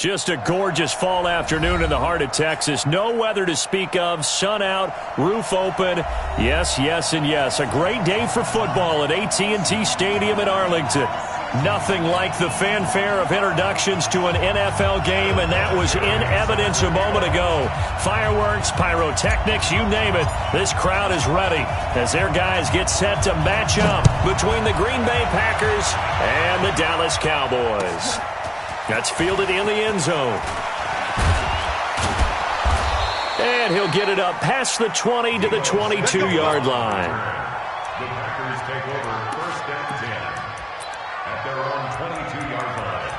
Just a gorgeous fall afternoon in the heart of Texas. No weather to speak of. Sun out, roof open. Yes, yes, and yes. A great day for football at AT&T Stadium in Arlington. Nothing like the fanfare of introductions to an NFL game, and that was in evidence a moment ago. Fireworks, pyrotechnics, you name it. This crowd is ready as their guys get set to match up between the Green Bay Packers and the Dallas Cowboys. That's fielded in the end zone. And he'll get it up past the 20 to the 22-yard line. The Packers take over first and 10 at their own 22-yard line.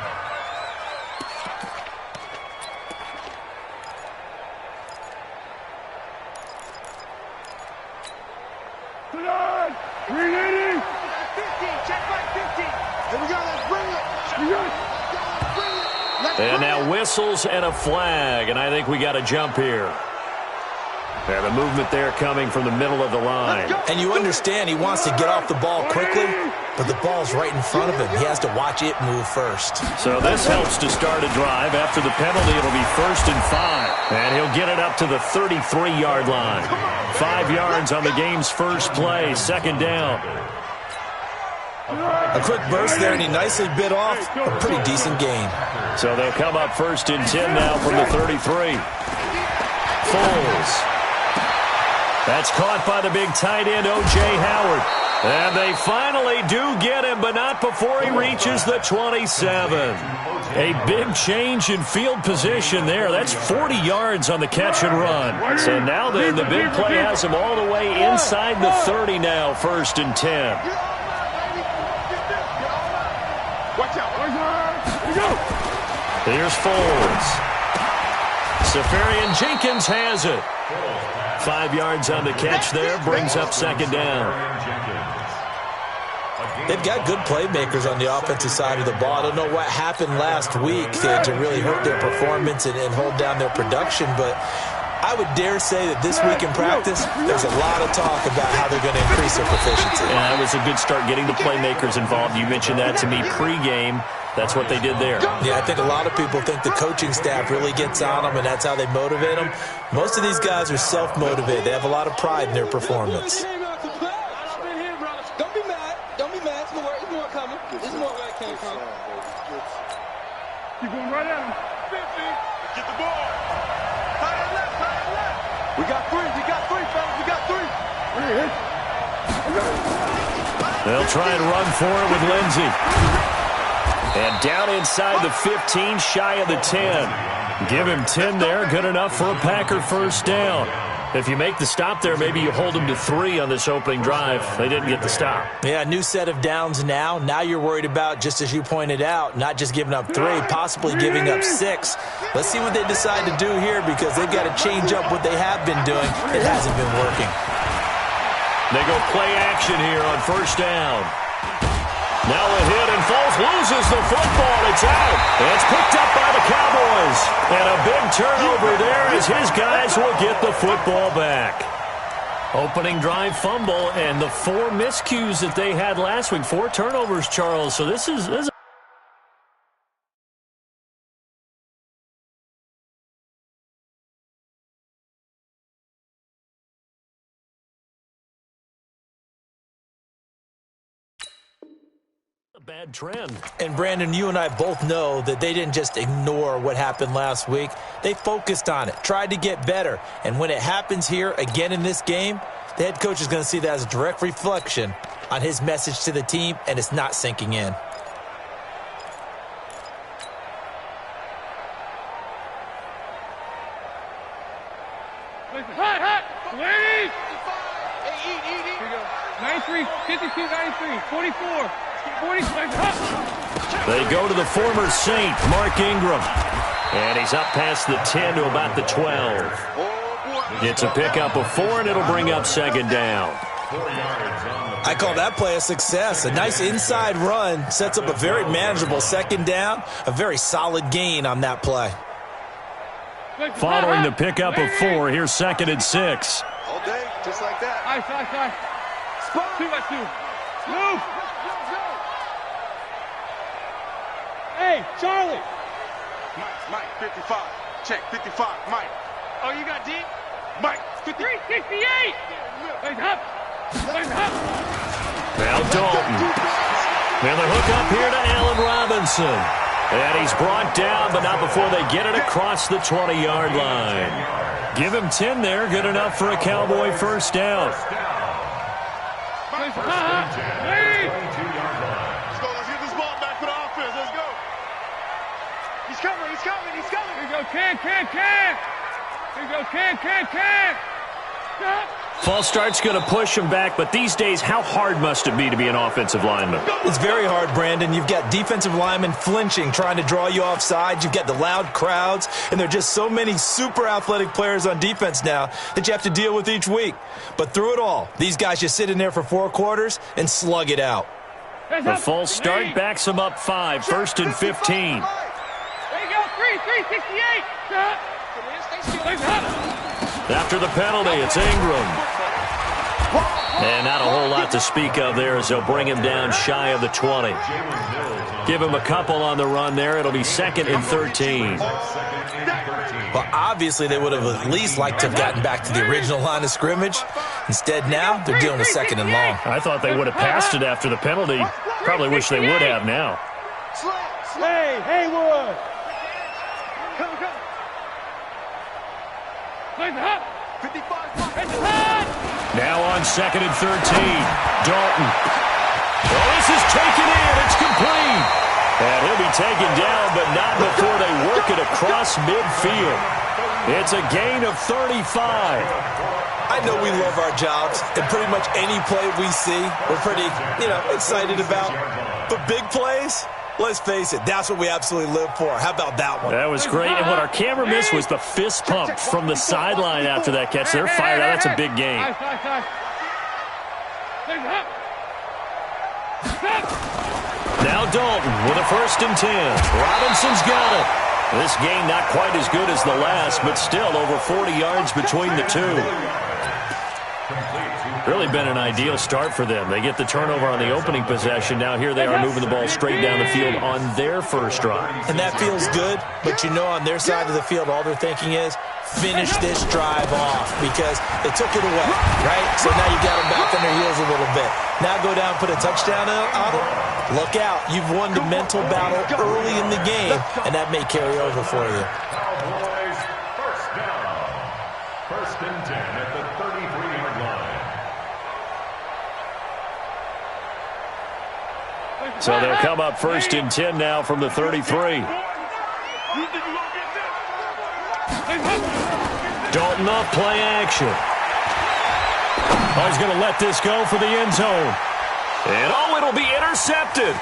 Put on! 380! 15, check back 15. Here we go, let's bring it. And now whistles and a flag, and I think we got a jump here. And the movement there coming from the middle of the line. And you understand he wants to get off the ball quickly, but the ball's right in front of him. He has to watch it move first. So this helps to start a drive. After the penalty, it'll be 1st and 5. And he'll get it up to the 33-yard line. 5 yards on the game's first play, second down. A quick burst there, and he nicely bit off a pretty decent gain. So they'll come up 1st and 10 now from the 33. Foles. That's caught by the big tight end, O.J. Howard. And they finally do get him, but not before he reaches the 27. A big change in field position there. That's 40 yards on the catch and run. So now then, the big play has him all the way inside the 30 now, 1st and 10. Here's Foles. Safarian Jenkins has it. 5 yards on the catch there, brings up second down. They've got good playmakers on the offensive side of the ball. I don't know what happened last week to really hurt their performance and hold down their production, but I would dare say that this week in practice, there's a lot of talk about how they're going to increase their proficiency. Yeah, that was a good start getting the playmakers involved. You mentioned that to me pregame. That's what they did there. Yeah, I think a lot of people think the coaching staff really gets on them, and that's how they motivate them. Most of these guys are self-motivated. They have a lot of pride in their performance. Don't be mad. Don't be mad. There's more coming. There's more where it came from. Keep going right at him. 50. Get the ball. High and left. We got three. We got three, fellas. We got three. They'll try and run for it with Lindsey. And down inside the 15, shy of the 10. Give him 10 there, good enough for a Packer first down. If you make the stop there, maybe you hold them to 3 on this opening drive. They didn't get the stop. Yeah, new set of downs now. Now you're worried about, just as you pointed out, not just giving up 3, possibly giving up 6. Let's see what they decide to do here, because they've got to change up what they have been doing. It hasn't been working. They go play action here on first down. Now a hit, and Foles loses the football. It's out. It's picked up by the Cowboys. And a big turnover there as his guys will get the football back. Opening drive fumble, and the 4 miscues that they had last week. 4 turnovers, Charles. So this is a bad trend. And Brandon, you and I both know that they didn't just ignore what happened last week. They focused on it, tried to get better. And when it happens here again in this game, the head coach is going to see that as a direct reflection on his message to the team, and it's not sinking in. Hot! Ladies! 93, 52, 93, 44. 46. They go to the former Saint, Mark Ingram. And he's up past the 10 to about the 12. It's a pickup of 4, and it'll bring up second down. I call that play a success. A nice inside run sets up a very manageable second down, a very solid gain on that play. Following the pickup of 4, here's 2nd and 6. All day, just like that. Ice. Spot. 2 by 2. Move. Hey, Charlie. Mike, 55. Check, 55. Mike. Oh, you got deep? Mike, 53. 368. Wait up. Wait up. Now Dalton. And the hook up here to Allen Robinson. And he's brought down, but not before they get it across the 20-yard line. Give him 10 there. Good enough for a Cowboy first down. First and 10, 22-yard line. Let's go. Let's get this ball back for the offense. Let's go. He's coming. He's coming. He's coming. Here you go. Can. Here you go. Can. Stop. False start's going to push him back, but these days, how hard must it be to be an offensive lineman? It's very hard, Brandon. You've got defensive linemen flinching, trying to draw you off sides. You've got the loud crowds, and there are just so many super athletic players on defense now that you have to deal with each week. But through it all, these guys just sit in there for 4 quarters and slug it out. The false start backs him up 5, first and 15. There you go. 368. Stop. After the penalty, it's Ingram. And not a whole lot to speak of there as they'll bring him down shy of the 20. Give him a couple on the run there. It'll be 2nd and 13. Well, obviously, they would have at least liked to have gotten back to the original line of scrimmage. Instead, now, they're dealing with 2nd and long. I thought they would have passed it after the penalty. Probably wish they would have now. Hey, Haywood. Come. Now on 2nd and 13. Dalton. Oh, this is taken in. It's complete. And he'll be taken down, but not before they work it across midfield. It's a gain of 35. I know we love our jobs, and pretty much any play we see, we're pretty, excited about. But big plays, let's face it, that's what we absolutely live for. How about that one? That was great. And what our camera missed was the fist pump from the sideline after that catch. They're fired out. That's a big game. Now Dalton with a 1st and 10. Robinson's got it. This game not quite as good as the last, but still over 40 yards between the two. Really been an ideal start for them. They get the turnover on the opening possession. Now here they are moving the ball straight down the field on their first drive. And that feels good, but on their side of the field, all they're thinking is, finish this drive off because they took it away, right? So now you got them back on their heels a little bit. Now go down, put a touchdown on it. Look out. You've won the mental battle early in the game, and that may carry over for you. Cowboys first down. 1st and 10 at the 33-yard line. So they'll come up 1st and 10 now from the 33. Dalton off play action. Oh, he's going to let this go for the end zone. And it'll be intercepted.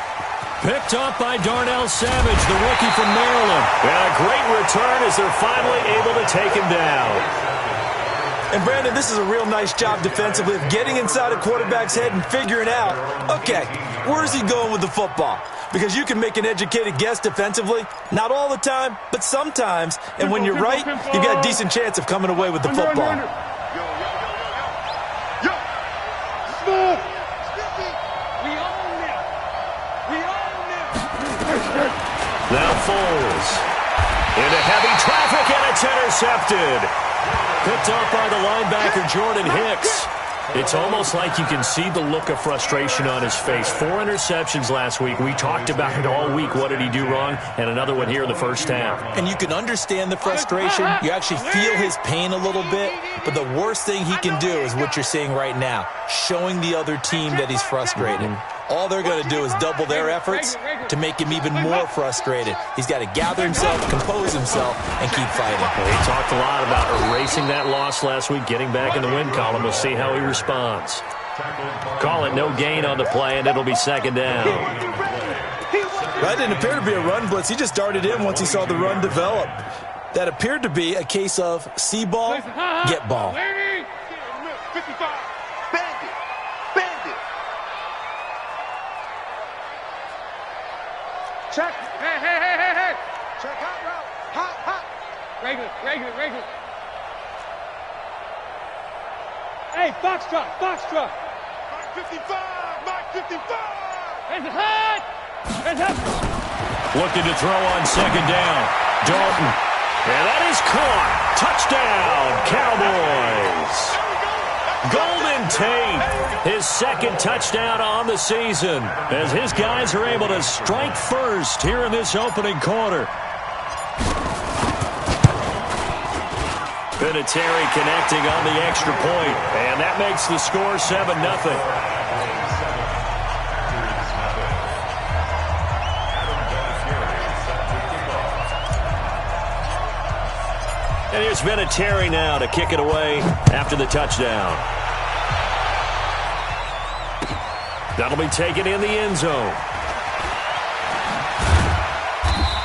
Picked up by Darnell Savage, the rookie from Maryland. And a great return as they're finally able to take him down. And, Brandon, this is a real nice job defensively of getting inside a quarterback's head and figuring out, okay, where's he going with the football? Because you can make an educated guess defensively, not all the time, but sometimes. And when you're right, you've got a decent chance of coming away with the football. Now Foles into heavy traffic, and it's intercepted. Picked up by the linebacker, Jordan Hicks. It's almost like you can see the look of frustration on his face. 4 interceptions last week. We talked about it all week. What did he do wrong? And another one here in the first half. And you can understand the frustration. You actually feel his pain a little bit. But the worst thing he can do is what you're seeing right now, showing the other team that he's frustrated. All they're going to do is double their efforts to make him even more frustrated. He's got to gather himself, compose himself, and keep fighting. Well, he talked a lot about erasing that loss last week, getting back in the win column. We'll see how he responds. Call it no gain on the play, and it'll be 2nd down. That didn't appear to be a run blitz. He just darted in once he saw the run develop. That appeared to be a case of see ball, get ball. 55. Bandit. Check. Hey. Check hot route. Hot. Regular. Hey, Foxtrot. Mike 55. It's hot. Looking to throw on 2nd down. Dalton. And that is caught. Touchdown, Cowboys. Golden Tate, his second touchdown on the season, as his guys are able to strike first here in this opening quarter. Vinatieri connecting on the extra point, and that makes the score 7-0. And here's Vinatieri now to kick it away after the touchdown. That'll be taken in the end zone.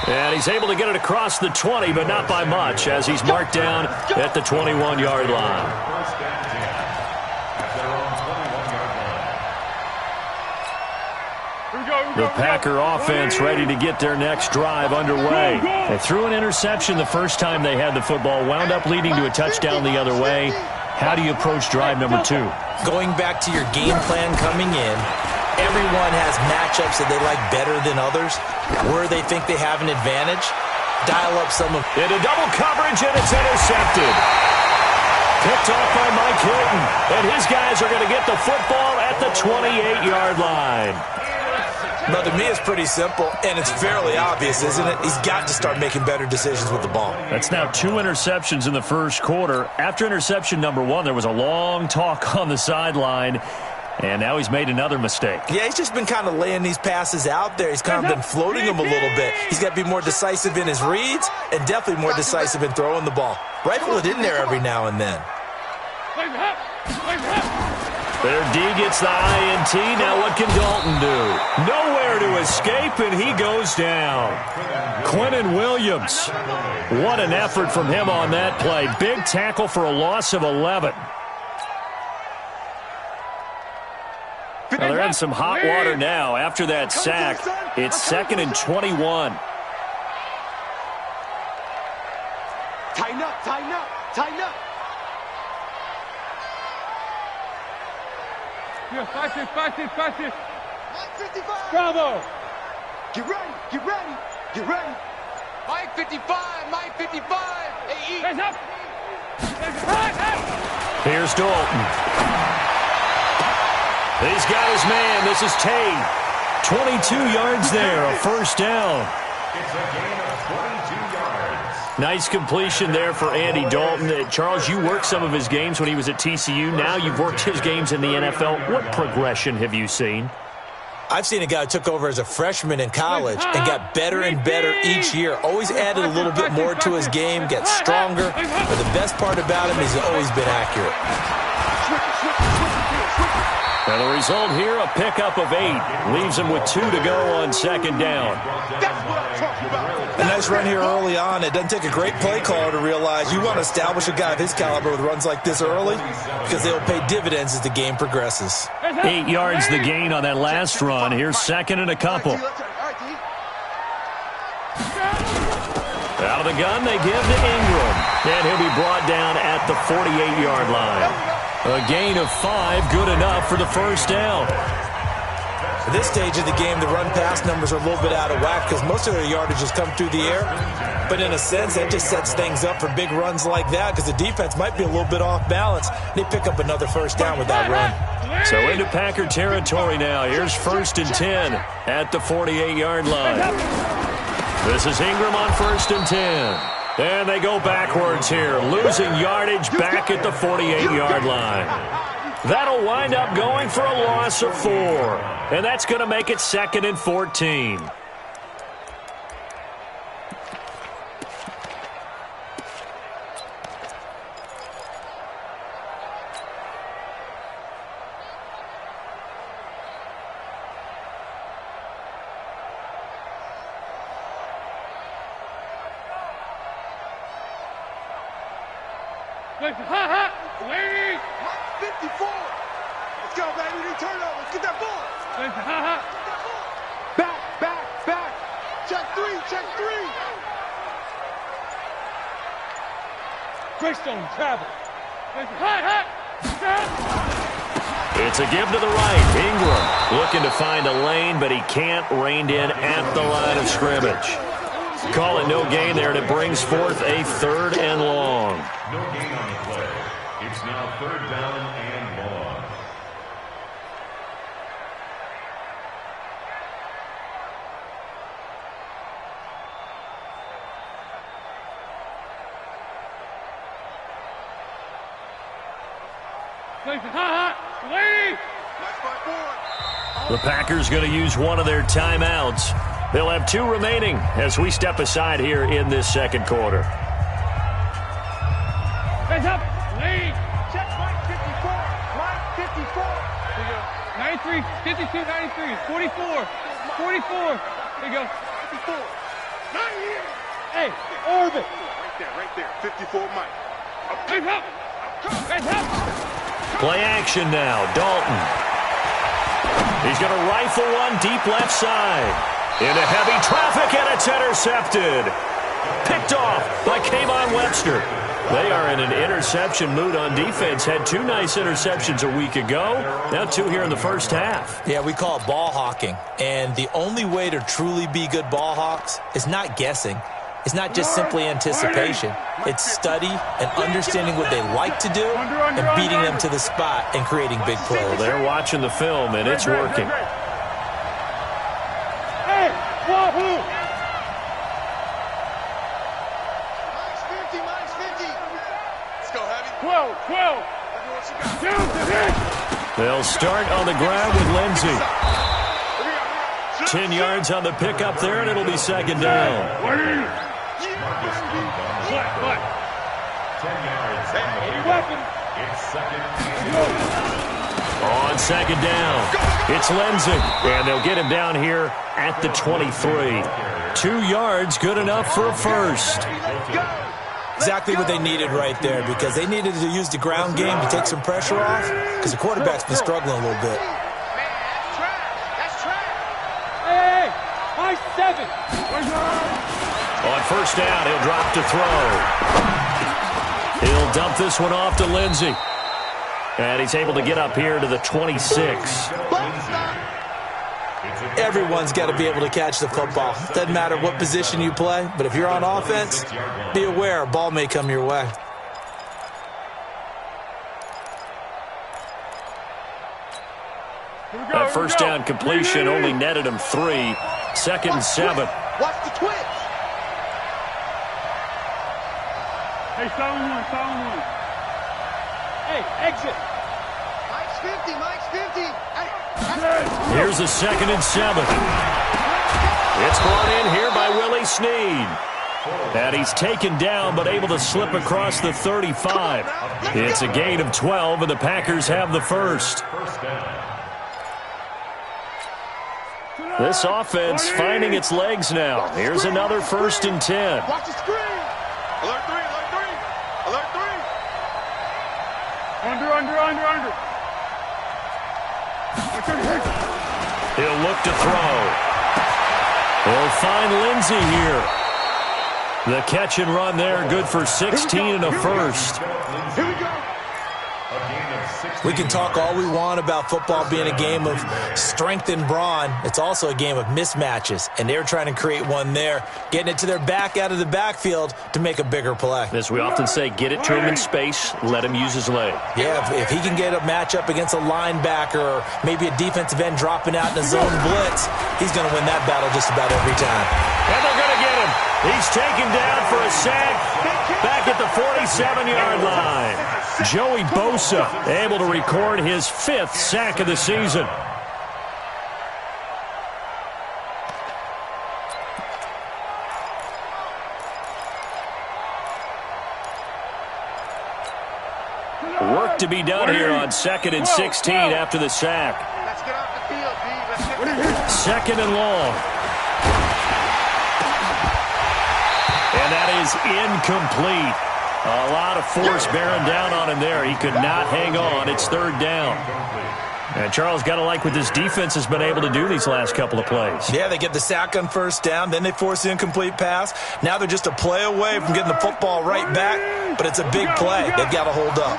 And he's able to get it across the 20, but not by much, as he's marked down at the 21-yard line. First and 10 at their own 21-yard line. The Packer offense ready to get their next drive underway. They threw an interception the first time they had the football, wound up leading to a touchdown the other way. How do you approach drive number 2? Going back to your game plan coming in, everyone has matchups that they like better than others, where they think they have an advantage. Dial up some of into double coverage, and it's intercepted. Picked off by Mike Hilton, and his guys are going to get the football at the 28-yard line. Now, to me, it's pretty simple, and it's fairly obvious, isn't it? He's got to start making better decisions with the ball. That's now 2 interceptions in the first quarter. After interception number 1, there was a long talk on the sideline, and now he's made another mistake. Yeah, he's just been kind of laying these passes out there. He's kind of been floating them a little bit. He's got to be more decisive in his reads and definitely more decisive in throwing the ball. Rifle it in there every now and then. Their D gets the INT. Now what can Dalton do? Nowhere to escape, and he goes down. Quinnen Williams. What an effort from him on that play. Big tackle for a loss of 11. Well, they're in some hot water now. After that sack, it's 2nd and 21. Tighten up, tighten up, tighten up. Yeah, fast it. 55. Bravo. Get ready, get ready, get ready. Mike 55, Mike 55. Hey, Hands up. Here's Dalton. He's got his man. This is Tate. 22 yards there, a first down. It's a gain of 22 yards. Nice completion there for Andy Dalton. Charles, you worked some of his games when he was at TCU. Now you've worked his games in the NFL. What progression have you seen? I've seen a guy who took over as a freshman in college and got better and better each year. Always added a little bit more to his game, gets stronger. But the best part about him is he's always been accurate. And the result here, a pickup of 8. Leaves him with 2 to go on second down. That's what I'm talking about. A nice run here early on. It doesn't take a great play caller to realize you want to establish a guy of his caliber with runs like this early because they'll pay dividends as the game progresses. 8 yards the gain on that last run. Here's 2nd and a couple. Out of the gun, they give to Ingram. And he'll be brought down at the 48-yard line. A gain of 5, good enough for the first down. At this stage of the game, the run-pass numbers are a little bit out of whack because most of their yardage has come through the air. But in a sense, that just sets things up for big runs like that because the defense might be a little bit off balance. They pick up another first down with that run. So into Packer territory now. Here's 1st and 10 at the 48-yard line. This is Ingram on 1st and 10. And they go backwards here, losing yardage back at the 48-yard line. That'll wind up going for a loss of 4. And that's going to make it 2nd and 14. Wait. 54. Let's go, baby. They turn over. Let's get that ball. Back. Check 3. Greystone travel. It's a give to the right. Ingram looking to find a lane, but he can't. Reined in at the line of scrimmage. Call it no gain there, and it brings forth a 3rd and long. No gain on the play. It's now 3rd down and long. The Packers going to use one of their timeouts. They'll have 2 remaining as we step aside here in this 2nd quarter. Hands up. Lead. Check Mike 54. Mike 54. 93, 52, 93, 44, 44. There you go. 54. Not here. Hey, orbit. Right there. 54 Mike. Hands up. Hands up. Play action now. Dalton. He's going to rifle one deep left side. Into heavy traffic, and it's intercepted. Picked off by Kayvon Webster. They are in an interception mood on defense. Had 2 nice interceptions a week ago. Now 2 here in the first half. Yeah, we call it ball hawking. And the only way to truly be good ball hawks is not guessing. It's not just simply anticipation. It's study and understanding what they like to do and beating them to the spot and creating big plays. Well, they're watching the film, and it's working. Hey, wahoo. Minus 50. Let's go, Heavy. 12, 12. Down to hit. They'll start on the ground with Lindsey. 10 yards on the pickup there, and it'll be 2nd down. 10 yards. It's 2nd. On 2nd down, it's Lindsey. And they'll get him down here at the 23. 2 yards, good enough for a first. Exactly what they needed right there, because they needed to use the ground game to take some pressure off, because the quarterback's been struggling a little bit. Hey, high 7. On 1st down, he'll drop to throw. He'll dump this one off to Lindsey. And he's able to get up here to the 26. Everyone's got to be able to catch the football. Doesn't matter what position you play, but if you're on offense, be aware a ball may come your way. That 1st down completion only netted him 3. 2nd and 7. Watch the twitch. Hey, solid one. Hey, exit. Mike's 50. Here's the 2nd and 7. It's brought in here by Willie Snead. And he's taken down, but able to slip across the 35. It's a gain of 12, and the Packers have the first. This offense finding its legs now. Here's another 1st and 10. Watch the screen. Alert 3. Under. He'll look to throw. He'll find Lindsey here. The catch and run there, good for 16 and a first. Here we go. We can talk all we want about football being a game of strength and brawn. It's also a game of mismatches, and they're trying to create one there, getting it to their back out of the backfield to make a bigger play. As we often say, get it to him in space, let him use his leg. Yeah, if he can get a matchup against a linebacker or maybe a defensive end dropping out in a zone blitz, he's going to win that battle just about every time. And they're going to get him. He's taken down for a sack back at the 47-yard line. Joey Bosa able to record his 5th sack of the season. Work to be done here on 2nd and 16 after the sack. Let's get off the field, D. Let's get 2nd and long. And that is incomplete. A lot of force bearing down on him there. He could not hang on. It's 3rd down. And Charles, got to like what this defense has been able to do these last couple of plays. Yeah, they get the sack on 1st down, then they force the incomplete pass. Now they're just a play away from getting the football right back, but it's a big play. They've got to hold up.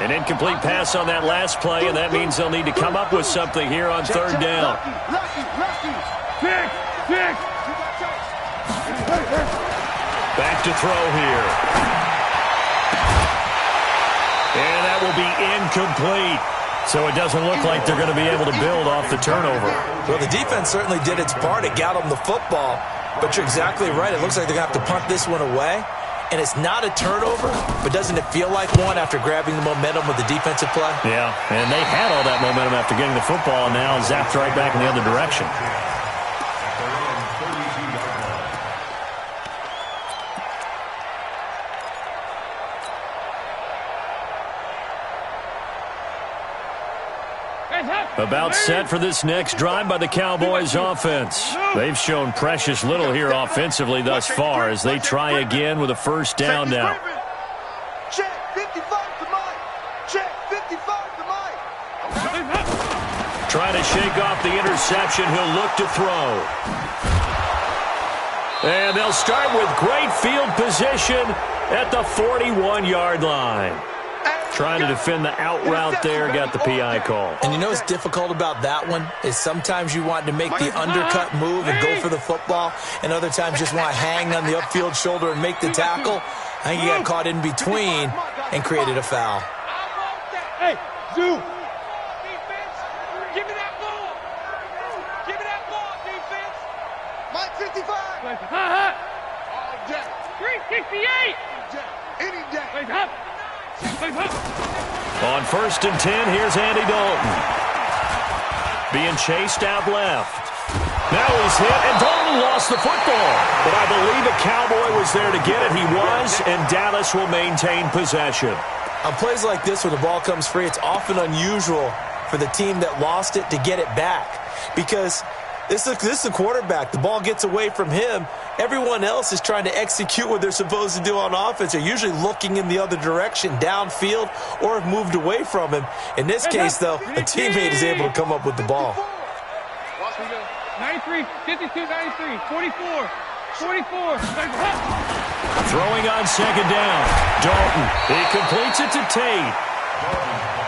An incomplete pass on that last play, and that means they'll need to come up with something here on 3rd down. Six. left to throw here. And that will be incomplete. So it doesn't look like they're going to be able to build off the turnover. Well, the defense certainly did its part. It got them the football. But you're exactly right. It looks like they're going to have to punt this one away. And it's not a turnover, but doesn't it feel like one after grabbing the momentum with the defensive play? Yeah, and they had all that momentum after getting the football, and now zapped right back in the other direction. About set for this next drive by the Cowboys offense. They've shown precious little here offensively thus far as they try again with a first down now. Check 55 to Mike. Check 55 to Mike. Trying to shake off the interception. He'll look to throw. And they'll start with great field position at the 41-yard line. Trying to defend the out route there, got the PI call. And you know what's difficult about that one is sometimes you want to make the undercut move and go for the football, and other times just want to hang on the upfield shoulder and make the tackle. I think he got caught in between and created a foul. Hey, Zoo. Defense, give me that ball. Give me that ball, defense. Mike 55. Ha-ha. All day. 368. Any day. Wait up. On 1st and 10, here's Andy Dalton. Being chased out left. Now he's hit, and Dalton lost the football. But I believe a Cowboy was there to get it. He was, and Dallas will maintain possession. On plays like this where the ball comes free, it's often unusual for the team that lost it to get it back. Because this is the quarterback. The ball gets away from him. Everyone else is trying to execute what they're supposed to do on offense. They're usually looking in the other direction, downfield, or have moved away from him. In this case, though, a teammate is able to come up with the ball. 93, 52, 93, 44, 44. Throwing on second down. Dalton. He completes it to Tate.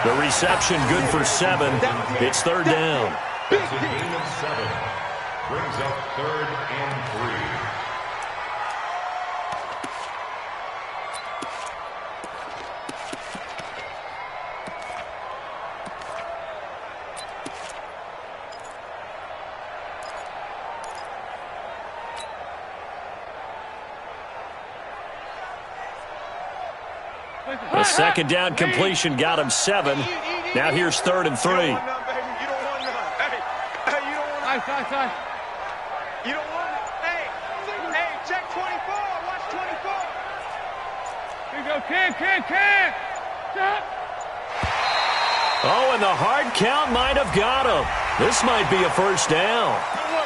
The reception good for 7. It's third down. That's a gain of 7. Brings up 3rd and 3. The second down completion got him 7. Now here's 3rd and 3. Side. You don't want it. Hey, check 24. Watch 24. Here you go. Can. Stop. Oh, and the hard count might have got him. This might be a first down.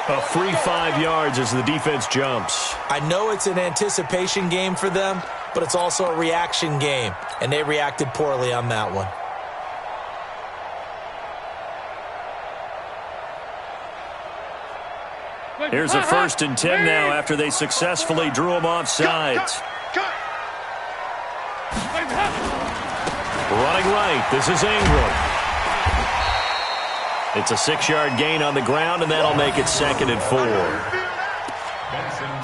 A free 5 yards as the defense jumps. I know it's an anticipation game for them, but it's also a reaction game, and they reacted poorly on that one. Here's a 1st and 10 now after they successfully drew him off sides. Running right, this is Ingram. It's a 6-yard gain on the ground, and that'll make it 2nd and 4.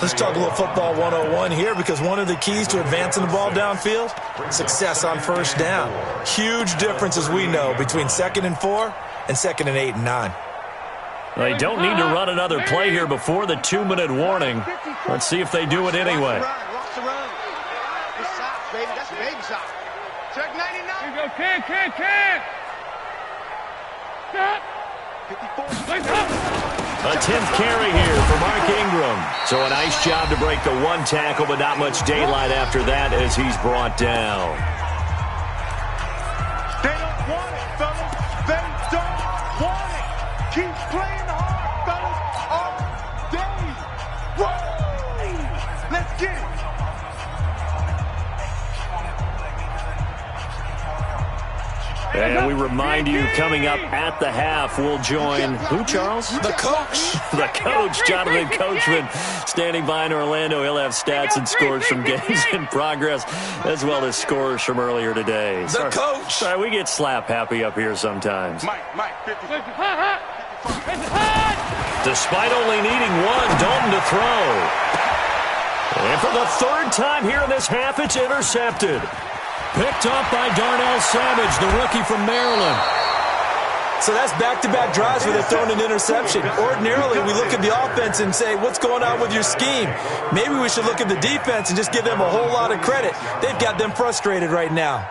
Let's talk a little football 101 here, because one of the keys to advancing the ball downfield, success on first down. Huge difference, as we know, between 2nd and 4 and 2nd and 8 and 9. They don't need to run another play here before the 2-minute warning. Let's see if they do it anyway. Watch the run. This side, baby. That's a baby side. Check 99. Here you go. Can. Stop. 54. A 10th carry here for Mark Ingram. So a nice job to break the 1 tackle, but not much daylight after that as he's brought down. They don't want it, fellas. They don't want it. Keep playing hard, fellas, all day. Whoa! Let's get it. And we remind you, coming up at the half, we'll join who, Charles? The coach. The coach, Jonathan Coachman, standing by in Orlando. He'll have stats and scores from games in progress, as well as scores from earlier today. The coach. Sorry, we get slap happy up here sometimes. Mike, 50. Despite only needing 1, Dalton to throw. And for the third time here in this half, it's intercepted. Picked up by Darnell Savage, the rookie from Maryland. So that's back-to-back drives where they're throwing an interception. Ordinarily, we look at the offense and say, what's going on with your scheme? Maybe we should look at the defense and just give them a whole lot of credit. They've got them frustrated right now.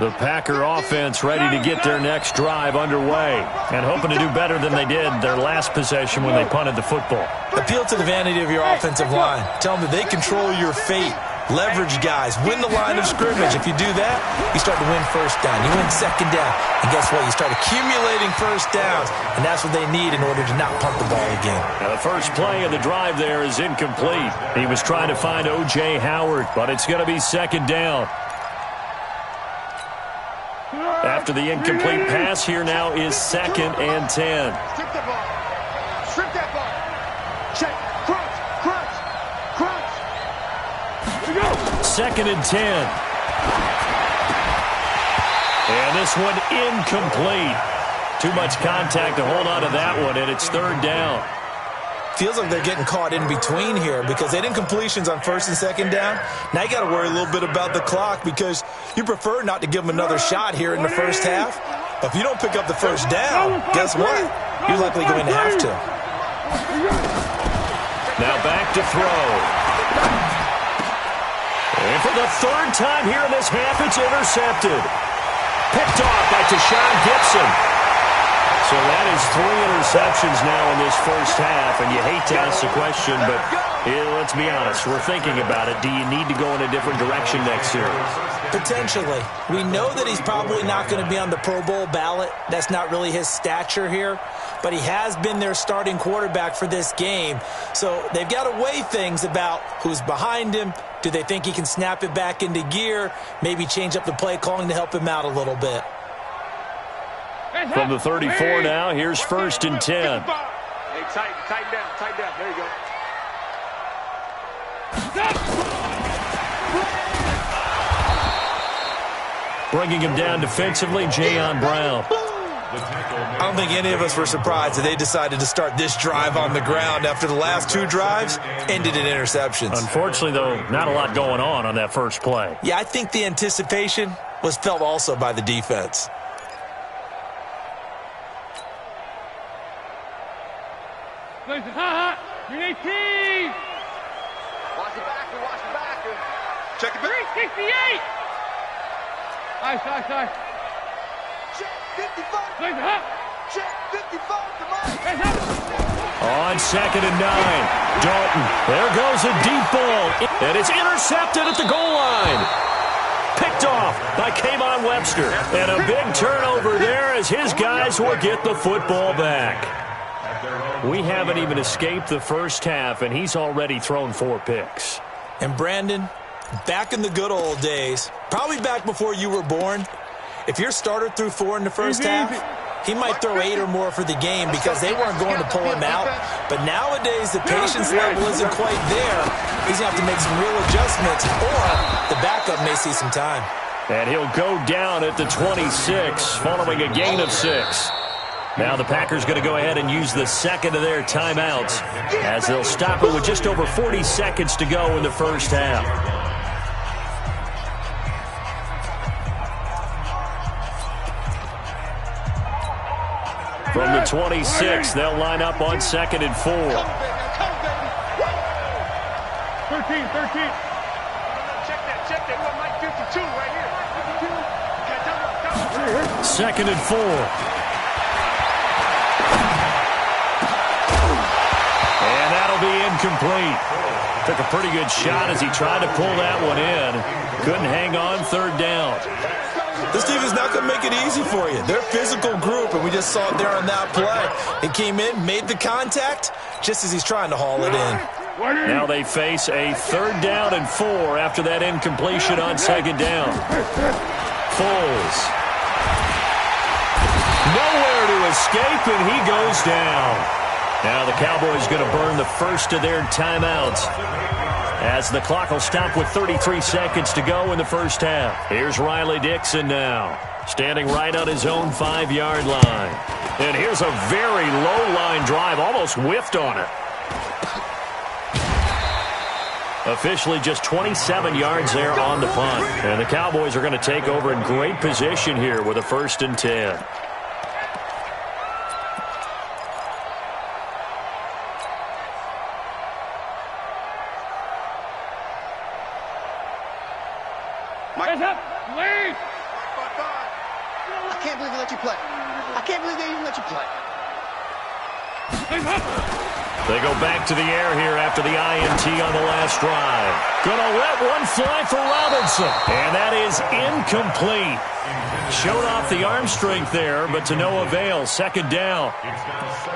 The Packer offense ready to get their next drive underway and hoping to do better than they did their last possession when they punted the football. Appeal to the vanity of your offensive line. Tell them that they control your fate. Leverage guys. Win the line of scrimmage. If you do that, you start to win first down. You win second down. And guess what? You start accumulating first downs. And that's what they need in order to not punt the ball again. Now the first play of the drive there is incomplete. He was trying to find O.J. Howard, but it's going to be second down. After the incomplete pass, here now is 2nd and 10. Strip the ball. Strip that ball. Check. Crunch. Crunch. Crunch. Here we go. 2nd and 10. And this one incomplete. Too much contact to hold on to that one, and it's 3rd down. Feels like they're getting caught in between here because they did incompletions on 1st and 2nd down. Now you got to worry a little bit about the clock because you prefer not to give them another shot here in the first half. But if you don't pick up the first down, guess what? You're likely going to have to. Now back to throw. And for the 3rd time here in this half, it's intercepted. Picked off by Tashawn Gibson. So that is 3 interceptions now in this first half, and you hate to ask the question, but let's be honest, we're thinking about it. Do you need to go in a different direction next year? Potentially. We know that he's probably not going to be on the Pro Bowl ballot. That's not really his stature here, but he has been their starting quarterback for this game. So they've got to weigh things about who's behind him. Do they think he can snap it back into gear? Maybe change up the play calling to help him out a little bit. From the 34 now, here's 1st and 10. Hey, tighten down. There you go. Bringing him down defensively, Jayon Brown. I don't think any of us were surprised that they decided to start this drive on the ground after the last 2 drives ended in interceptions. Unfortunately, though, not a lot going on that first play. Yeah, I think the anticipation was felt also by the defense. Green 18. Watch it back. Check it back. 368. Nice. Check 55. Check 55. Come on. On 2nd and 9, Dalton. There goes a deep ball. And it's intercepted at the goal line. Picked off by Kayvon Webster. And a big turnover there as his guys will get the football back. We haven't even escaped the first half, and he's already thrown 4 picks. And Brandon, back in the good old days, probably back before you were born, if your starter threw 4 in the first half, he might throw 8 or more for the game because they weren't going to pull him out. But nowadays, the patience level isn't quite there. He's going to have to make some real adjustments, or the backup may see some time. And he'll go down at the 26, following a gain of 6. Now the Packers going to go ahead and use the second of their timeouts as they'll stop it with just over 40 seconds to go in the first half. From the 26, they'll line up on 2nd and 4. 13. Check that. What, Mike 52 right here. 2nd and 4. And that'll be incomplete. Took a pretty good shot as he tried to pull that one in. Couldn't hang on 3rd down. This team is not going to make it easy for you. They're a physical group, and we just saw it there on that play. He came in, made the contact, just as he's trying to haul it in. Now they face a 3rd down and 4 after that incompletion on 2nd down. Foles. Nowhere to escape, and he goes down. Now the Cowboys going to burn the first of their timeouts, as the clock will stop with 33 seconds to go in the first half. Here's Riley Dixon now, standing right on his own 5-yard line. And here's a very low-line drive, almost whiffed on it. Officially just 27 yards there on the punt. And the Cowboys are going to take over in great position here with a 1st and 10. Hands up! Leave! I can't believe they let you play. I can't believe they even let you play. Hands up! They go back to the air here after the INT on the last drive. Gonna let one fly for Robinson. And that is incomplete. Showed off the arm strength there, but to no avail. 2nd down.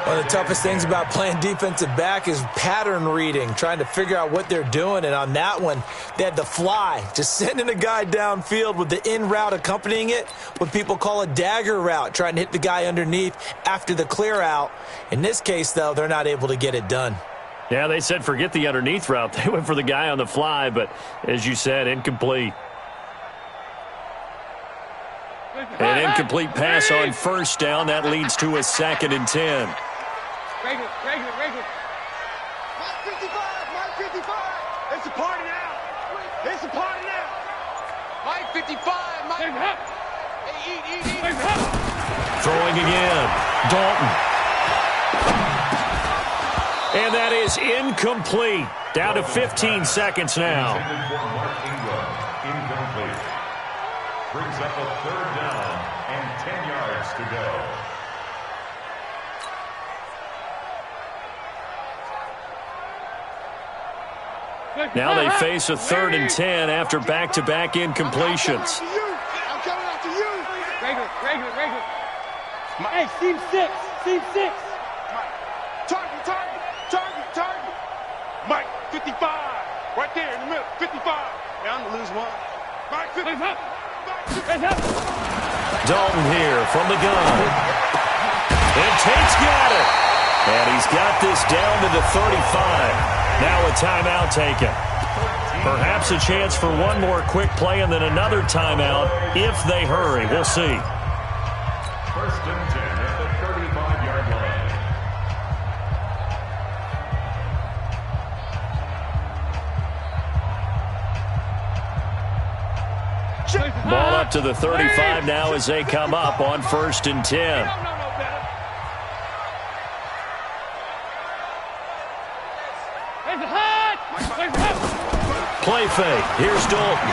One of the toughest things about playing defensive back is pattern reading, trying to figure out what they're doing. And on that one, they had the fly, just sending a guy downfield with the in route accompanying it, what people call a dagger route, trying to hit the guy underneath after the clear out. In this case, though, they're not able to get it done. Yeah, they said forget the underneath route. They went for the guy on the fly, but as you said, incomplete. An incomplete pass on 1st down. That leads to a 2nd and 10. Regular. Mike 55, Mike 55. It's a party now. It's a party now. Mike 55, Mike. Hands up! Hey, eat. Hands up! Throwing again. Dalton. And that is incomplete. Down to 15 seconds now. Intended for Mark Ingram. Incomplete. Brings up a 3rd down and 10 yards to go. Now they face a 3rd and 10 after back-to-back incompletions. I'm coming after you. Regular. Hey, seam 6. Target. Mike 55. Right there in the middle. 55. Yeah, I'm gonna lose one. Mike 55. Hands up! Dalton here from the gun. And Tate's got it. And he's got this down to the 35. Now a timeout taken. Perhaps a chance for one more quick play and then another timeout if they hurry. We'll see. 1st and 10 at the 35-yard line. Ball up to the 35 now as they come up on 1st and 10. Play fake. Here's Dalton.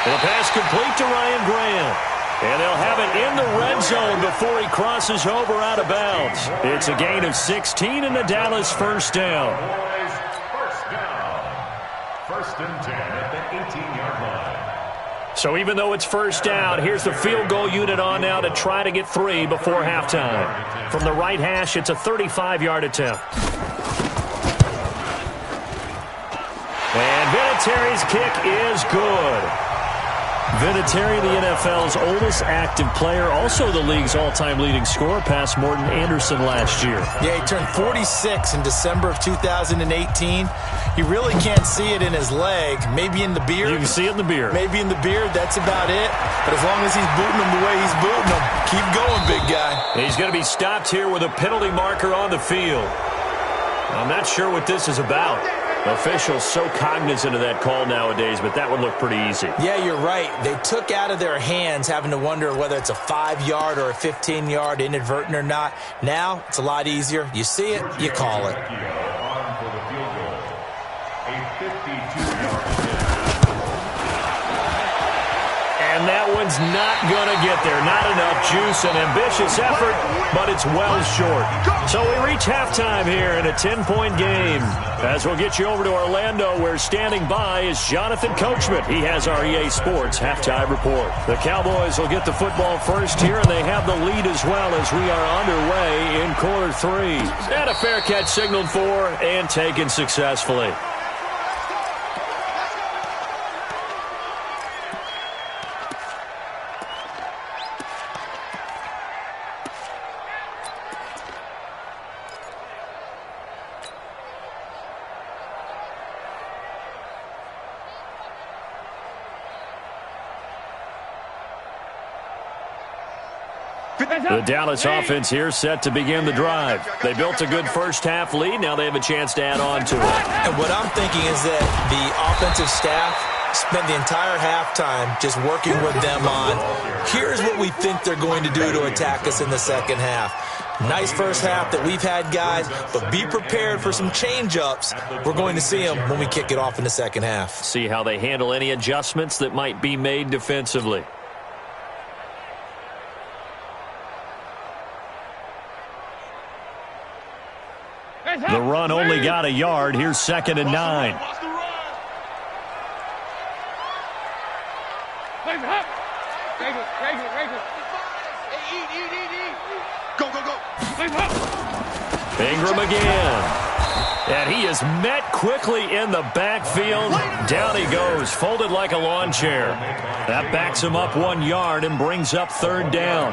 And a pass complete to Ryan Graham. And they'll have it in the red zone before he crosses over out of bounds. It's a gain of 16 in the Dallas 1st down. Boys, 1st down. 1st and 10 at the 18-yard line. So even though it's 1st down, here's the field goal unit on now to try to get 3 before halftime. From the right hash, it's a 35-yard attempt. And Vinatieri's kick is good. Vinatieri, the NFL's oldest active player, also the league's all-time leading scorer, past Morton Anderson last year. Yeah, he turned 46 in December of 2018. You really can't see it in his leg. Maybe in the beard. You can see it in the beard. Maybe in the beard. That's about it. But as long as he's booting him the way he's booting him, keep going, big guy. He's going to be stopped here with a penalty marker on the field. I'm not sure what this is about. Officials so cognizant of that call nowadays, but that one looked pretty easy. Yeah, you're right. They took out of their hands having to wonder whether it's a 5-yard or a 15-yard inadvertent or not. Now, it's a lot easier. You see it, you call it. On for the field goal. A 52-yard attempt. And that one's not going to get there. Not enough juice, an ambitious effort, but it's well short. So we reach halftime here in a 10-point game. As we'll get you over to Orlando, where standing by is Jonathan Coachman. He has our EA Sports halftime report. The Cowboys will get the football first here, and they have the lead as well as we are underway in quarter 3. And a fair catch signaled for and taken successfully. The Dallas offense here set to begin the drive. They built a good first-half lead. Now they have a chance to add on to it. And what I'm thinking is that the offensive staff spent the entire halftime just working with them on, here's what we think they're going to do to attack us in the second half. Nice first half that we've had, guys, but be prepared for some change-ups. We're going to see them when we kick it off in the second half. See how they handle any adjustments that might be made defensively. The run only got a yard. Here's 2nd and 9. Go, go, go. Ingram again. And he is met quickly in the backfield. Down he goes, folded like a lawn chair. That backs him up 1 yard and brings up 3rd down.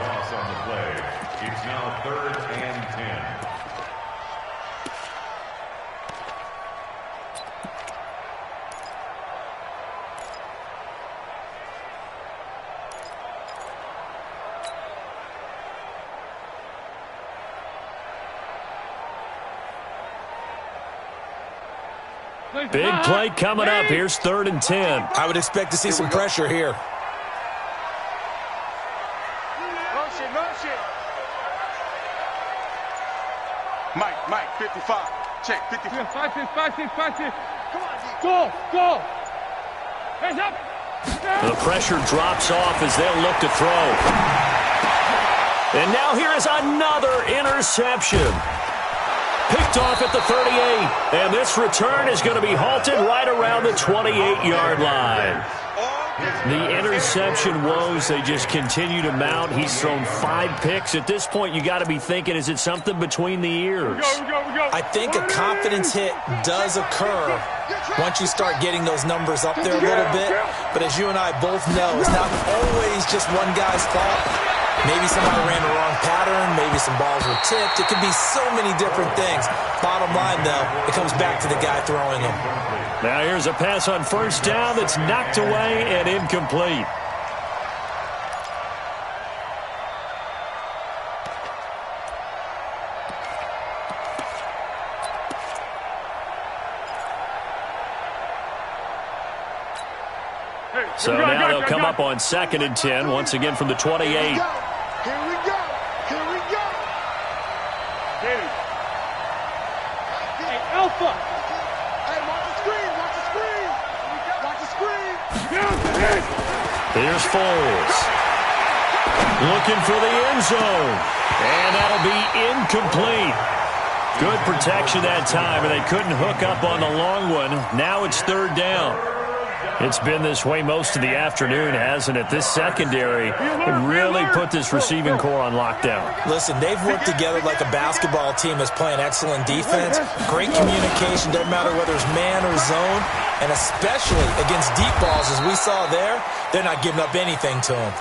It's now 3rd and 10. Big play coming up. Here's 3rd and 10. I would expect to see some pressure here. Motion, motion. Mike, 55. Check, 55. 5-6. Come on, D. Go. Hands up. The pressure drops off as they'll look to throw. And now here is another interception. Picked off at the 38. And this return is going to be halted right around the 28-yard line. The interception woes, they just continue to mount. He's thrown 5 picks. At this point, you got to be thinking, is it something between the ears? We go. I think a confidence hit does occur once you start getting those numbers up there a little bit. But as you and I both know, it's not always just one guy's fault. Maybe somebody ran the wrong pattern. Maybe some balls were tipped. It could be so many different things. Bottom line, though, it comes back to the guy throwing them. Now here's a pass on 1st down that's knocked away and incomplete. So now they'll come up on 2nd and 10, once again from the 28. Here we go. Hey, Alpha. Hey, watch the screen. Here's Foles. Looking for the end zone. And that'll be incomplete. Good protection that time, and they couldn't hook up on the long one. Now it's 3rd down. It's been this way most of the afternoon, hasn't it? This secondary really put this receiving core on lockdown. Listen, they've worked together like a basketball team that's playing excellent defense. Great communication, doesn't matter whether it's man or zone. And especially against deep balls, as we saw there, they're not giving up anything to them.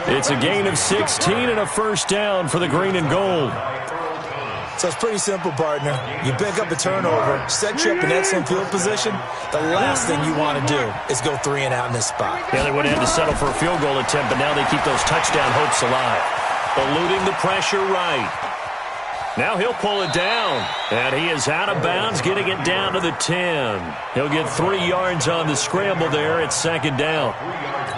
It's a gain of 16 and a 1st down for the green and gold. So it's pretty simple, partner. You pick up a turnover, set you up in excellent field position. The last thing you want to do is go 3 and out in this spot. Yeah, they would have had to settle for a field goal attempt, but now they keep those touchdown hopes alive. Eluding the pressure right. Now he'll pull it down, and he is out of bounds, getting it down to the 10. He'll get 3 yards on the scramble there at 2nd down.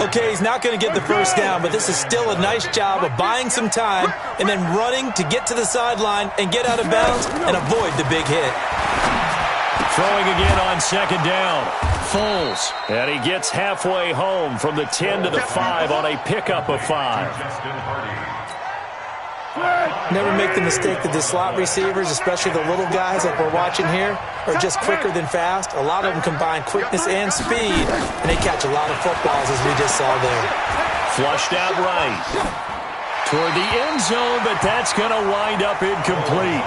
Okay, he's not going to get the 1st down, but this is still a nice job of buying some time and then running to get to the sideline and get out of bounds and avoid the big hit. Throwing again on 2nd down. Foles, and he gets halfway home from the 10 to the 5 on a pickup of 5. Never make the mistake that the slot receivers, especially the little guys like we're watching here, are just quicker than fast. A lot of them combine quickness and speed, and they catch a lot of footballs, as we just saw there. Flushed out right. Toward the end zone, but that's going to wind up incomplete.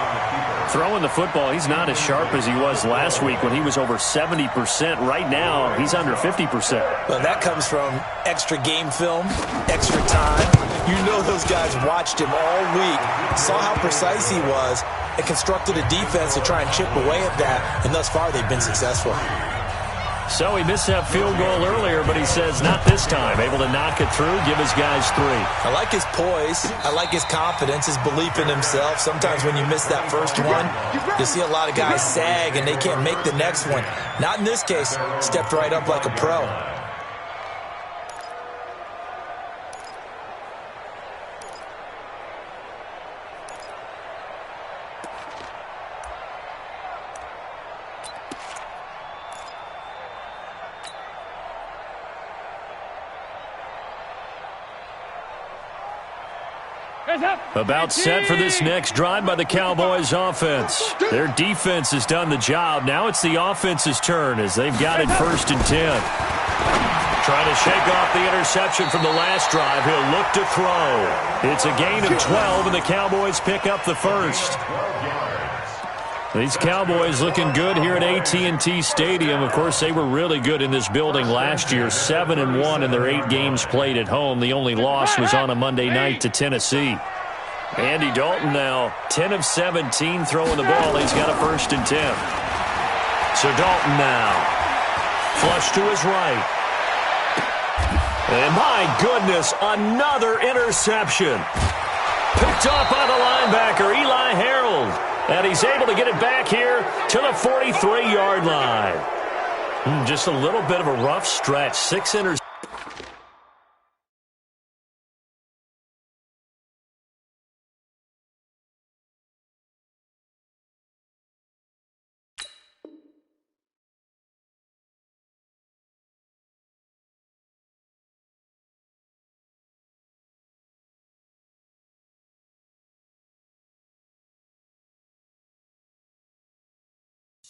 Throwing the football, he's not as sharp as he was last week when he was over 70%. Right now, he's under 50%. Well, that comes from extra game film, extra time. You know those guys watched him all week, saw how precise he was, and constructed a defense to try and chip away at that, and thus far they've been successful. So he missed that field goal earlier, but he says not this time. Able to knock it through, give his guys 3. I like his poise. I like his confidence, his belief in himself. Sometimes when you miss that first one, you see a lot of guys sag and they can't make the next one. Not in this case. Stepped right up like a pro. About set for this next drive by the Cowboys offense. Their defense has done the job. Now it's the offense's turn as they've got it 1st and 10. Trying to shake off the interception from the last drive. He'll look to throw. It's a gain of 12, and the Cowboys pick up the first. These Cowboys looking good here at AT&T Stadium. Of course, they were really good in this building last year, 7-1 in their 8 games played at home. The only loss was on a Monday night to Tennessee. Andy Dalton now 10 of 17 throwing the ball. He's got a 1st and 10. So Dalton now flush to his right. And my goodness, another interception. Picked off by the linebacker, Eli Harold. And he's able to get it back here to the 43-yard line. Just a little bit of a rough stretch. 6 interceptions.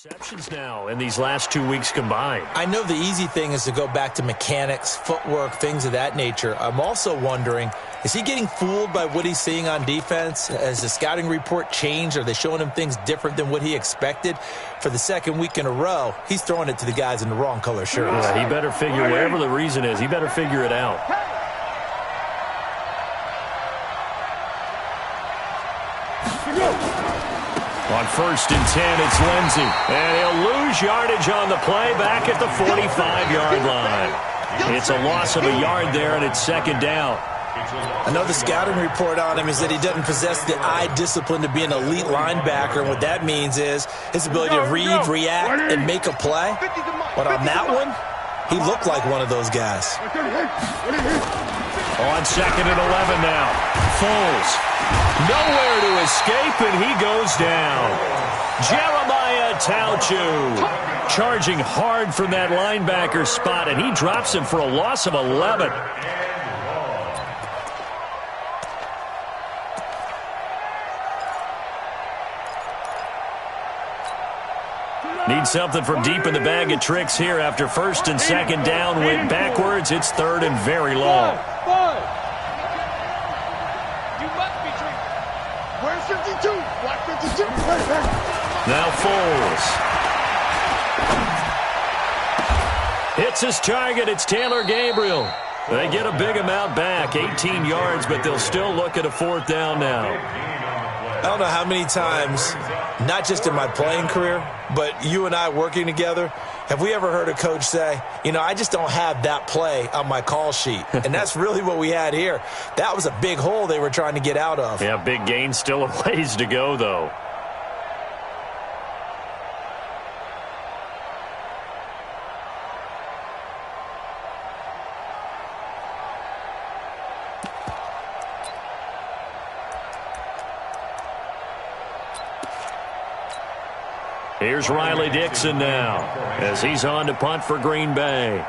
Receptions now in these last 2 weeks combined. I know the easy thing is to go back to mechanics, footwork, things of that nature. I'm also wondering, is he getting fooled by what he's seeing on defense? Has the scouting report changed? Are they showing him things different than what he expected? For the 2nd week in a row, he's throwing it to the guys in the wrong color shirts. Yeah, he better figure, whatever the reason is, he better figure it out. On 1st and 10, it's Lindsey. And he'll lose yardage on the play back at the 45-yard line. It's a loss of a yard there, and it's 2nd down. I know the scouting report on him is that he doesn't possess the eye discipline to be an elite linebacker. And what that means is his ability to read, react, and make a play. But on that one, he looked like one of those guys. On 2nd and 11 now. Foles. Nowhere to escape, and he goes down. Jeremiah Tauchu charging hard from that linebacker spot, and he drops him for a loss of 11. Need something from deep in the bag of tricks here after 1st and 2nd down. Went backwards. It's 3rd and very long. Where's 52? Black 52. Now Foles. Hits his target. It's Taylor Gabriel. They get a big amount back, 18 yards, but they'll still look at a 4th down now. I don't know how many times, not just in my playing career, but you and I working together, have we ever heard a coach say, you know, I just don't have that play on my call sheet. And that's really what we had here. That was a big hole they were trying to get out of. Yeah, big gain, still a ways to go, though. Here's Riley Dixon now as he's on to punt for Green Bay.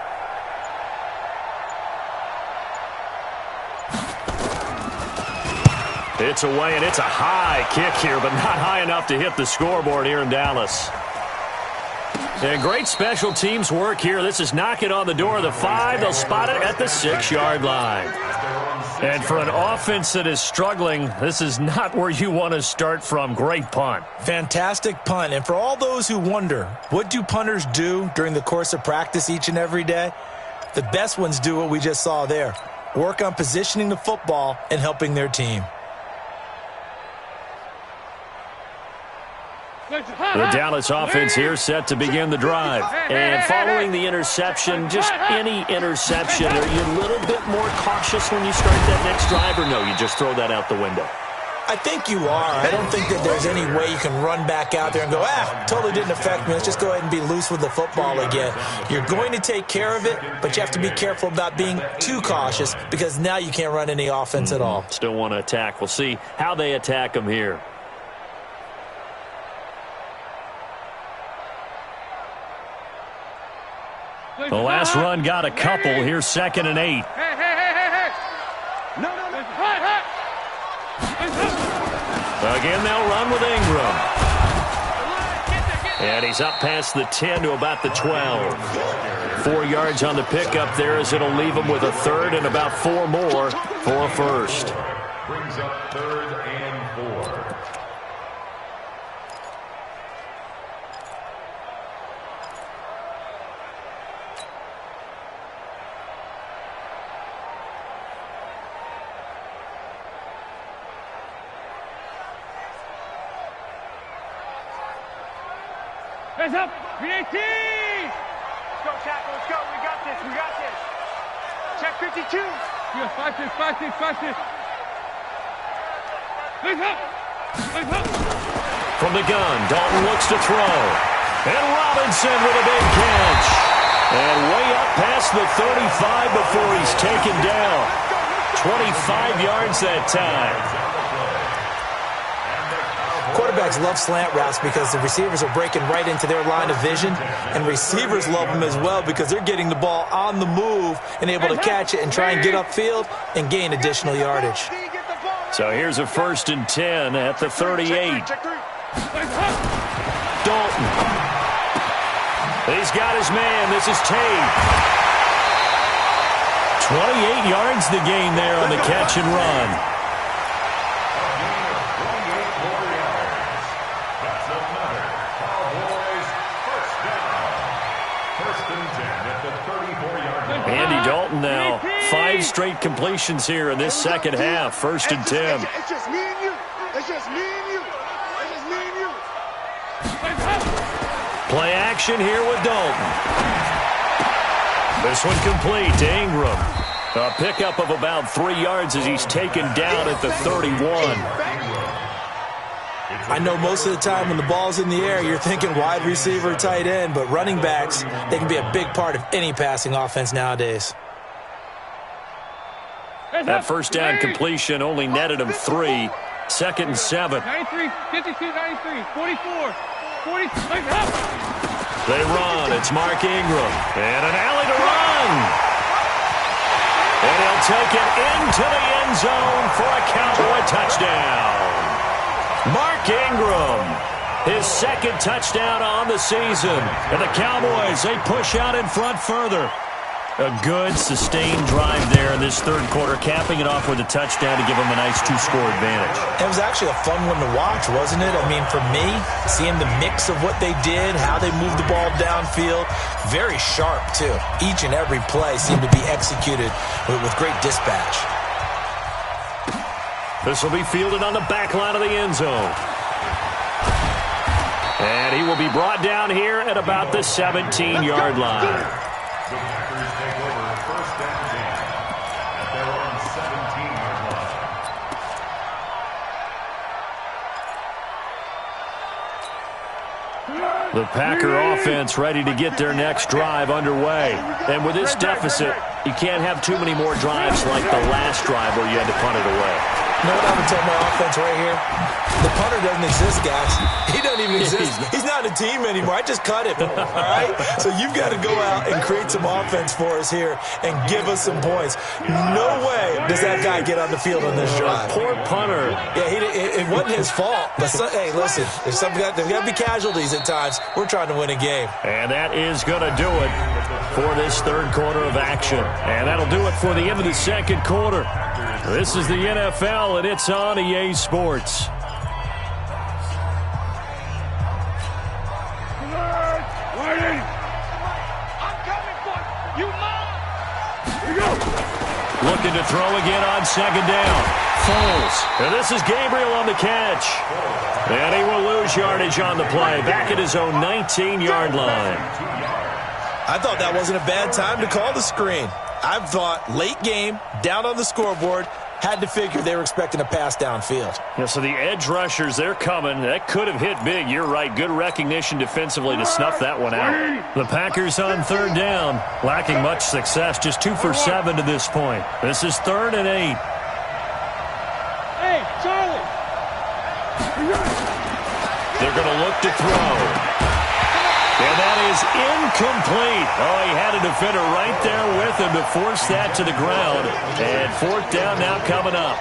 It's away, and it's a high kick here, but not high enough to hit the scoreboard here in Dallas. And great special teams work here. This is knocking on the door of the 5. They'll spot it at the 6-yard line. And for an offense that is struggling, this is not where you want to start from. Great punt. Fantastic punt. And for all those who wonder, what do punters do during the course of practice each and every day? The best ones do what we just saw there. Work on positioning the football and helping their team. The Dallas offense here set to begin the drive. And following the interception, just any interception, are you a little bit more cautious when you start that next drive, or no, you just throw that out the window? I think you are. I don't think that there's any way you can run back out there and go, totally didn't affect me. Let's just go ahead and be loose with the football again. You're going to take care of it, but you have to be careful about being too cautious because now you can't run any offense at all. Still want to attack. We'll see how they attack them here. The last run got a couple. Here's 2nd and 8. Hey. No. Again, they'll run with Ingram. And he's up past the 10 to about the 12. 4 yards on the pickup there as it'll leave him with a third and about 4 more for a first. Brings up 3rd and 4. Hands up. Green 18. Let's go, Tackle. Let's go. We got this. Check 52. You got 5-6. Hands up. From the gun, Dalton looks to throw. And Robinson with a big catch. And way up past the 35 before he's taken down. 25 yards that time. Quarterbacks love slant routes because the receivers are breaking right into their line of vision, and receivers love them as well because they're getting the ball on the move and able to catch it and try and get upfield and gain additional yardage. So here's a 1st and 10 at the 38. Dalton. He's got his man. This is Tate. 28 yards the gain there on the catch and run. Andy Dalton now 5 straight completions here in this second half. 1st and 10. It's just me and you. Play action here with Dalton. This one complete to Ingram. A pickup of about 3 yards as he's taken down at the 31. I know most of the time when the ball's in the air, you're thinking wide receiver, tight end, but running backs, they can be a big part of any passing offense nowadays. That first down completion only netted him 3. 2nd and 7. 93, 52, 93, 44, 46. They run. It's Mark Ingram. And an alley to run. And he'll take it into the end zone for a Cowboy touchdown. Mark Ingram, his 2nd touchdown on the season. And the Cowboys, they push out in front further. A good, sustained drive there in this 3rd quarter, capping it off with a touchdown to give them a nice 2-score advantage. It was actually a fun one to watch, wasn't it? I mean, for me, seeing the mix of what they did, how they moved the ball downfield, very sharp, too. Each and every play seemed to be executed with great dispatch. This will be fielded on the back line of the end zone. And he will be brought down here at about the 17-yard line. The Packers take over 1st and 10 at their own 17-yard line. The Packer offense ready to get their next drive underway. And with this deficit, you can't have too many more drives like the last drive where you had to punt it away. You know what I would tell my offense right here? The punter doesn't exist, guys. He doesn't even exist. He's not a team anymore. I just cut him, all right? So you've got to go out and create some offense for us here and give us some points. No way does that guy get on the field on this drive. Poor punter. Yeah, it wasn't his fault. But hey, listen, there's got to be casualties at times. We're trying to win a game. And that is going to do it for this 3rd quarter of action. And that'll do it for the end of the 2nd quarter. This is the NFL, and it's on EA Sports. Looking to throw again on 2nd down. Foles. And this is Gabriel on the catch. And he will lose yardage on the play. Back at his own 19-yard line. I thought that wasn't a bad time to call the screen. I thought late game, down on the scoreboard, had to figure they were expecting a pass downfield. Yeah, so the edge rushers, they're coming. That could have hit big. You're right. Good recognition defensively to snuff that one out. The Packers on third down, lacking much success. Just 2 for 7 to this point. This is 3rd and 8. Hey, Charlie. They're going to look to throw. And that is incomplete. Oh, he had a defender right there with him to force that to the ground. And 4th down now coming up.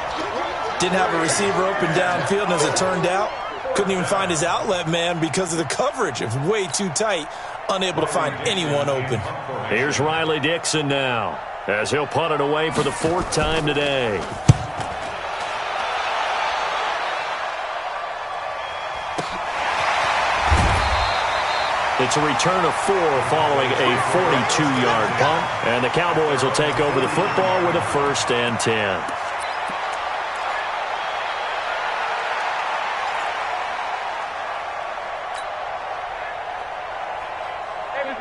Didn't have a receiver open downfield, and as it turned out, couldn't even find his outlet man because of the coverage. It was way too tight, unable to find anyone open. Here's Riley Dixon now, as he'll punt it away for the 4th time today. It's a return of 4 following a 42-yard punt. And the Cowboys will take over the football with a 1st and 10.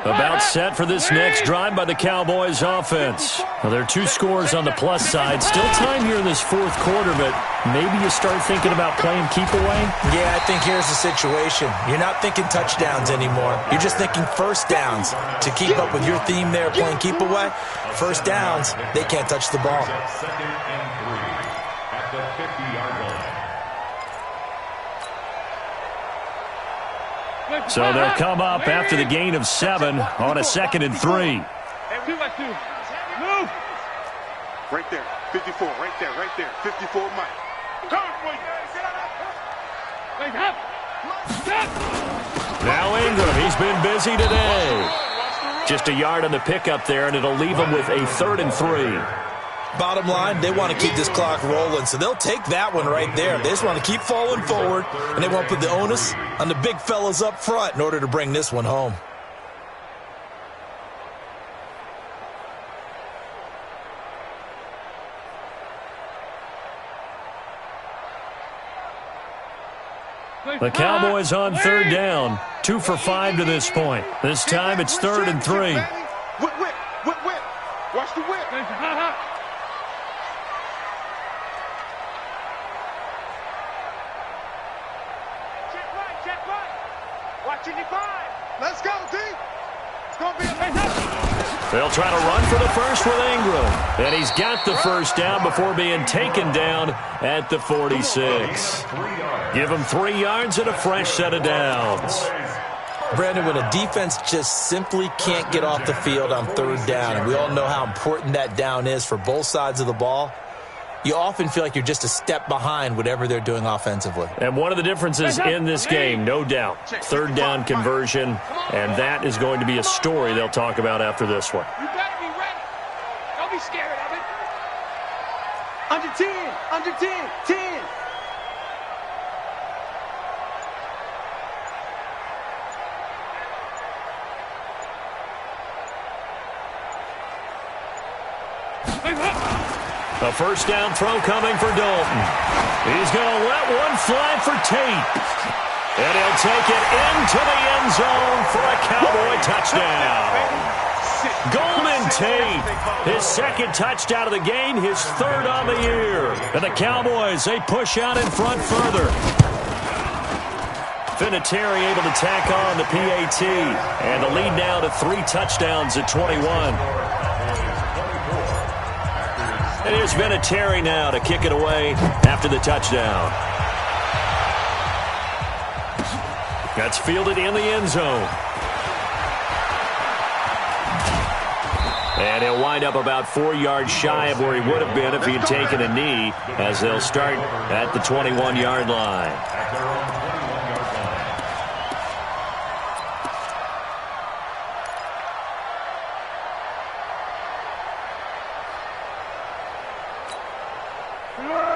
About set for this next drive by the Cowboys offense. Well, there are 2 scores on the plus side. Still time here in this 4th quarter, but maybe you start thinking about playing keep away? Yeah, I think here's the situation. You're not thinking touchdowns anymore. You're just thinking first downs. To keep up with your theme there, playing keep away, first downs, they can't touch the ball. 2nd and 3 at the 50-yard line. So they'll come up after the gain of 7 on a 2nd and 3. 2 by 2. Move. Right there. 54. Right there. Right there. 54 Mike. Wait, hop. Stop. Now Ingram, he's been busy today. Just a yard on the pickup there, and it'll leave him with a 3rd and 3. Bottom line, they want to keep this clock rolling, so they'll take that one right there. They just want to keep falling forward, and they want to put the onus on the big fellas up front in order to bring this one home. The Cowboys on 3rd down, 2 for 5 to this point. This time it's 3rd and 3. Whip. Watch the whip. Check right. Watching your 5. Let's go, D. It's going to be a They'll try to run for the first with Ingram. And he's got the first down before being taken down at the 46. Give him 3 yards and a fresh set of downs. Brandon, when a defense just simply can't get off the field on 3rd down, and we all know how important that down is for both sides of the ball, you often feel like you're just a step behind whatever they're doing offensively. And one of the differences in this game, no doubt, 3rd down conversion, and that is going to be a story they'll talk about after this one. You better be ready. Don't be scared of it. Under 10. Under 10. 10. A first down throw coming for Dalton. He's going to let one fly for Tate. And he'll take it into the end zone for a Cowboy touchdown. Golden Tate, his 2nd touchdown of the game, his 3rd on the year. And the Cowboys, they push out in front further. Vinatieri able to tack on the PAT. And the lead now to 3 touchdowns at 21. And here's Vinatieri now to kick it away after the touchdown. That's fielded in the end zone. And he'll wind up about 4 yards shy of where he would have been if he had taken a knee, as they'll start at the 21-yard line.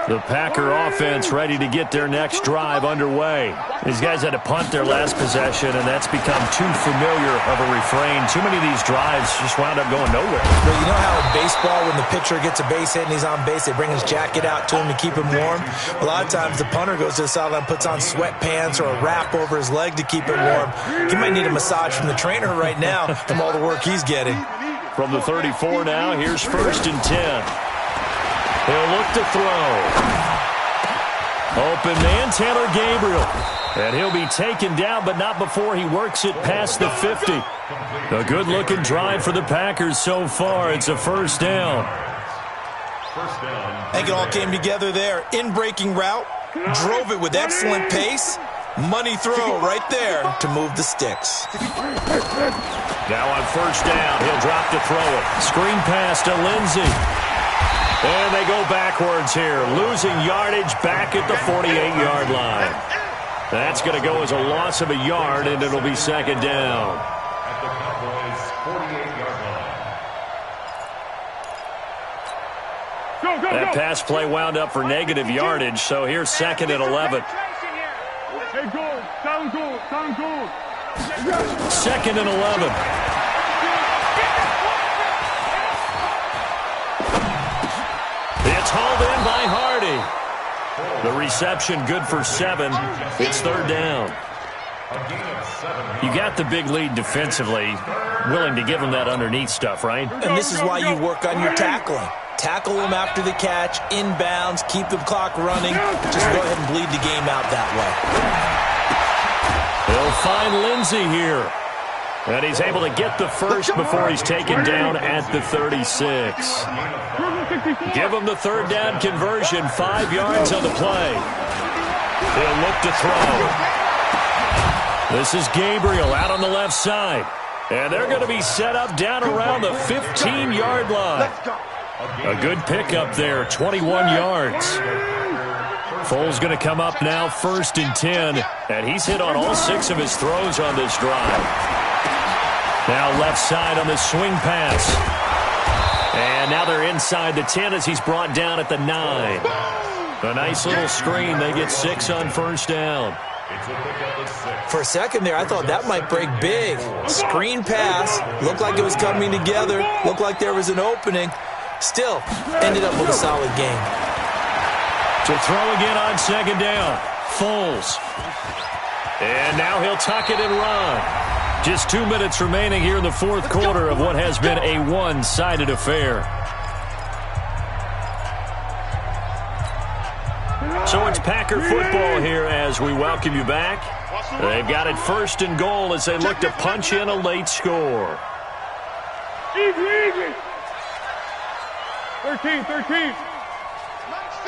The Packer offense ready to get their next drive underway. These guys had to punt their last possession, and that's become too familiar of a refrain. Too many of these drives just wound up going nowhere. But you know how in baseball, when the pitcher gets a base hit and he's on base, they bring his jacket out to him to keep him warm. A lot of times the punter goes to the sideline, puts on sweatpants or a wrap over his leg to keep it warm. He might need a massage from the trainer right now from all the work he's getting. From the 34 now, here's 1st and 10. He'll look to throw. Open man, Taylor Gabriel. And he'll be taken down, but not before he works it past the 50. A good-looking drive for the Packers so far. It's a 1st down. I think it all came together there. In-breaking route, drove it with excellent pace. Money throw right there to move the sticks. Now on 1st down, he'll drop to throw it. Screen pass to Lindsey. And they go backwards here, losing yardage back at the 48-yard line. That's going to go as a loss of a yard, and it'll be 2nd down. At the Cowboys' 48-yard line. That pass play wound up for negative yardage, so here's 2nd and 11. Hey, goal. Down goal. 2nd and 11. It's hauled in by Hardy. The reception good for 7. It's 3rd down. You got the big lead defensively, willing to give them that underneath stuff, right? And this is why you work on your tackling. Tackle them after the catch, inbounds, keep the clock running. Just go ahead and bleed the game out that way. They'll find Lindsey here. And he's able to get the first before he's taken down at the 36. Give him the 3rd down conversion, 5 yards on the play. He'll look to throw. This is Gabriel out on the left side. And they're going to be set up down around the 15-yard line. A good pickup there, 21 yards. Foles going to come up now, 1st and 10. And he's hit on all 6 of his throws on this drive. Now left side on the swing pass. And now they're inside the 10 as he's brought down at the 9. A nice little screen. They get 6 on 1st down. For a second there, I thought that might break big. Screen pass. Looked like it was coming together. Looked like there was an opening. Still, ended up with a solid game. To throw again on 2nd down. Foles. And now he'll tuck it and run. Just 2 minutes remaining here in the 4th quarter of what has been a one-sided affair. So it's Packer football here as we welcome you back. They've got it 1st and goal as they look to punch in a late score. Easy. 13.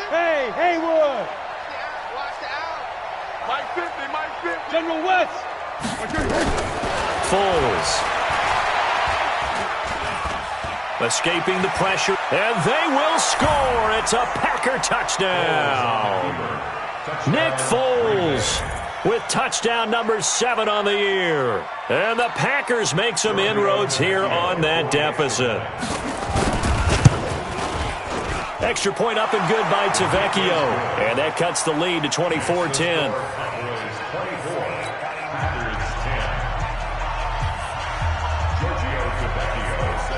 Hey, Haywood. Mike 50. General West. Foles. Escaping the pressure, and they will score. It's a Packer touchdown. Nick Foles with touchdown number 7 on the year. And the Packers make some inroads here on that deficit. Extra point up and good by Tavecchio. And that cuts the lead to 24-10.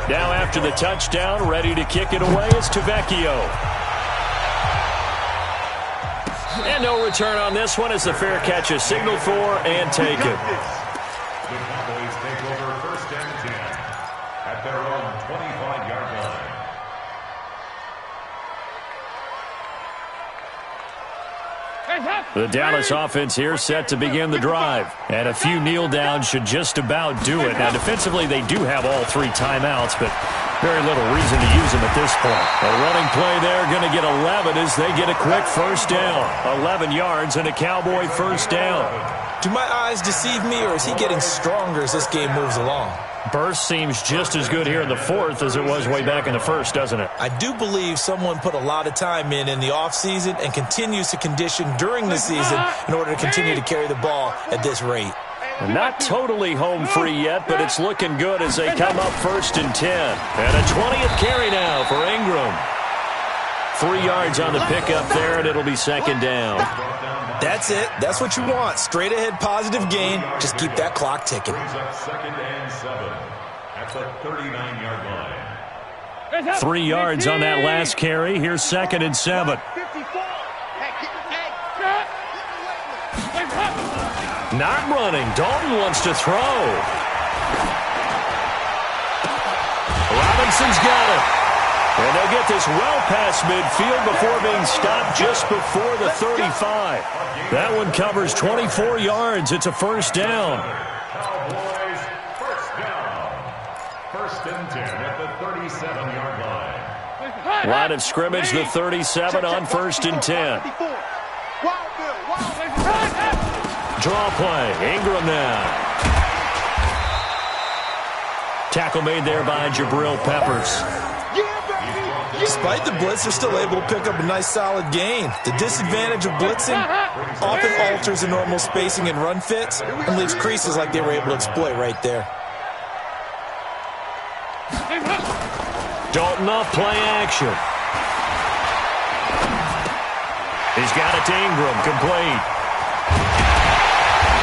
Now after the touchdown, ready to kick it away is Tavecchio. And no return on this one as the fair catch is signaled for and taken. The Cowboys take over 1st and 10 at their own 25-yard line. The Dallas offense here set to begin the drive. And a few kneel downs should just about do it. Now defensively they do have all 3 timeouts, but very little reason to use them at this point. A running play there, going to get 11 as they get a quick 1st down. 11 yards and a Cowboy 1st down. Do my eyes deceive me, or is he getting stronger as this game moves along? Burst seems just as good here in the 4th as it was way back in the 1st, doesn't it? I do believe someone put a lot of time in the offseason and continues to condition during the season in order to continue to carry the ball at this rate. Not totally home free yet, but it's looking good as they come up 1st and 10. And a 20th carry now for Ingram. 3 yards on the pickup there, and it'll be 2nd down. That's it. That's what you want. Straight ahead positive gain. Just keep that clock ticking. Brings up 2nd and 7 at the 39-yard line. 3 yards on that last carry. Here's 2nd and 7. 54. Not running. Dalton wants to throw. Robinson's got it. And they'll get this well past midfield before being stopped just before the 35. That one covers 24 yards. It's a first down. Cowboys first down. 1st and 10 at the 37-yard line. Line of scrimmage, the 37 on 1st and 10. Draw play. Ingram now. Tackle made there by Jabril Peppers. Despite the blitz, they're still able to pick up a nice solid gain. The disadvantage of blitzing often alters the normal spacing and run fits and leaves creases like they were able to exploit right there. Dalton off play action. He's got it to Ingram, complete.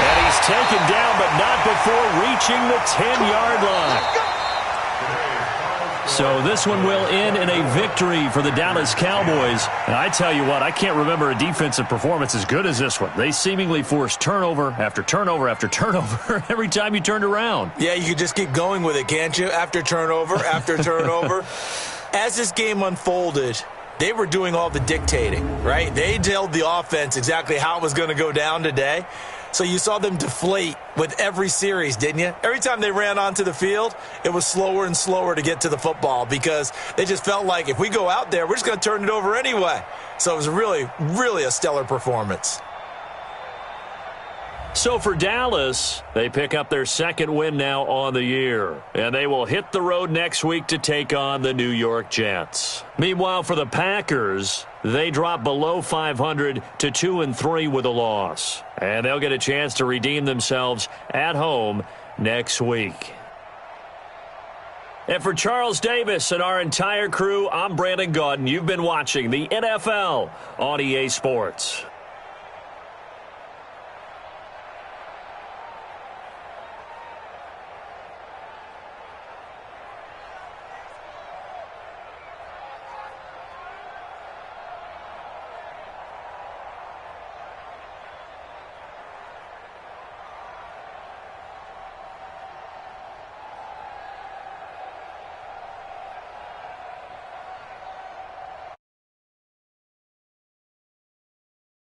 And he's taken down, but not before reaching the 10-yard line. So this one will end in a victory for the Dallas Cowboys. And I tell you what, I can't remember a defensive performance as good as this one. They seemingly forced turnover after turnover after turnover every time you turned around. Yeah, you could just keep going with it, can't you? After turnover, after turnover. As this game unfolded, they were doing all the dictating, right? They told the offense exactly how it was going to go down today. So you saw them deflate with every series, didn't you? Every time they ran onto the field, it was slower and slower to get to the football because they just felt like if we go out there, we're just going to turn it over anyway. So it was really, really a stellar performance. So for Dallas, they pick up their 2nd win now on the year. And they will hit the road next week to take on the New York Jets. Meanwhile, for the Packers, they drop below 500 to 2-3 with a loss. And they'll get a chance to redeem themselves at home next week. And for Charles Davis and our entire crew, I'm Brandon Gaudin. You've been watching the NFL on EA Sports.